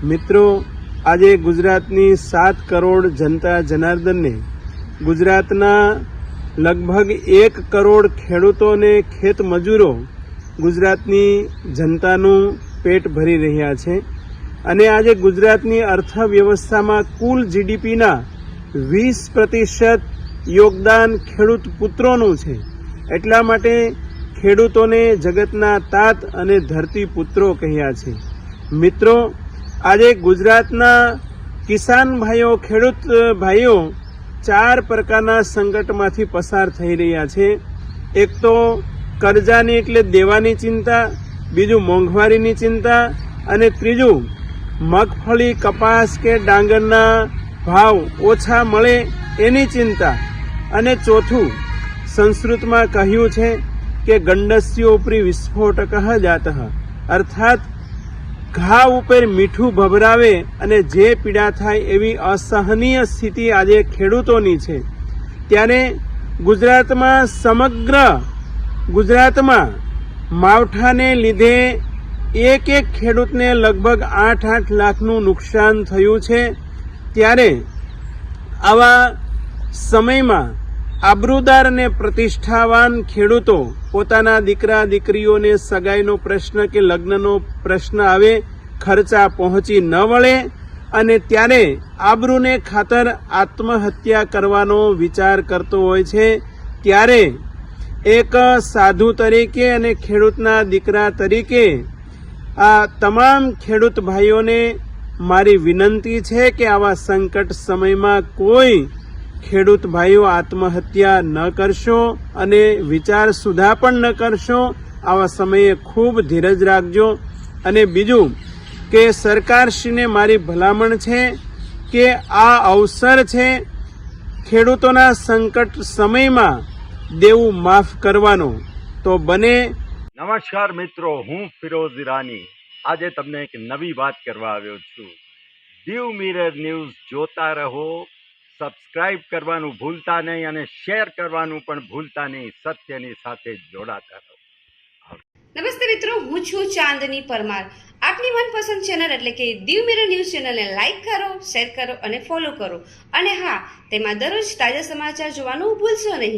મિત્રો, આજે ગુજરાતની 7 કરોડ જનતા જનાર્દનને ગુજરાતના લગભગ 1 કરોડ ખેડૂતોને ખેત મજૂરો ગુજરાતની જનતાનું પેટ ભરી રહ્યા છે અને આજે ગુજરાતની અર્થવ્યવસ્થામાં કુલ જીડીપીના 20% યોગદાન ખેડૂત પુત્રોનું છે। એટલા માટે ખેડૂતોને જગતના તાત અને ધરતી પુત્રો કહ્યા છે। મિત્રો, આજે ગુજરાતના કિસાન ભાઈઓ, ખેડૂત ભાઈઓ 4 પ્રકારના સંકટમાંથી પસાર થઈ રહ્યા છે। એક તો કરજાની એટલે દેવાની ચિંતા, બીજું મોંઘવારીની ચિંતા અને ત્રીજું મગફળી, કપાસ કે ડાંગરના ભાવ ઓછા મળે એની ચિંતા અને ચોથું સંસ્કૃતમાં કહ્યું છે કે ગંડસ્યો ઉપરી વિસ્ફોટકઃ જાતઃ, અર્થાત ઘા ઉપર મીઠું ભભરાવે અને જે પીડા થાય એવી અસહનીય સ્થિતિ આજે ખેડૂતોની છે। ત્યારે ગુજરાતમાં સમગ્ર ગુજરાતમાં માવઠાને લીધે એક ખેડૂતને લગભગ 8 લાખનું નુકસાન થયું છે। ત્યારે આવા સમયમાં આબરૂદાર અને પ્રતિષ્ઠાવાન ખેડૂતો પોતાના દીકરા દીકરીઓને સગાઈનો પ્રશ્ન કે લગ્નનો પ્રશ્ન આવે, ખર્ચા પહોંચી ન વળે અને ત્યારે આબરૂને ખાતર આત્મહત્યા કરવાનો વિચાર કરતો હોય છે। ત્યારે એક સાધુ તરીકે અને ખેડૂતના દીકરા તરીકે આ તમામ ખેડૂત ભાઈઓને મારી વિનંતી છે કે આવા સંકટ સમયમાં કોઈ ખેડૂત ભાઈઓ આત્મહત્યા ન કરશો અને વિચાર સુધા પણ ન કરશો। આવા સમયે ખૂબ ધીરજ રાખજો। અને બીજું કે સરકારશ્રીને મારી ભલામણ છે કે આ અવસર છે ખેડૂતોના સંકટ સમયમાં દેવું માફ કરવાનો, તો બને। નમસ્કાર મિત્રો, હું ફિરોઝ ઈરાની આજે તમને એક નવી વાત કરવા આવ્યો છું। દીવ મિરર ન્યૂઝ જોતા રહો, સબસ્ક્રાઇબ કરવાનું ભૂલતા નહીં અને શેર કરવાનું પણ ભૂલતા નહીં। સત્યની સાથે જોડાતા રહો। નમસ્તે મિત્રો, હું છું ચાંદની પરમાર। આપની મનપસંદ ચેનલ એટલે કે દીવ મિરર ન્યૂઝ ચેનલને લાઈક કરો, શેર કરો અને ફોલો કરો। અને હા, તેમાં દરરોજ તાજા સમાચાર જોવાનું ભૂલશો નહીં।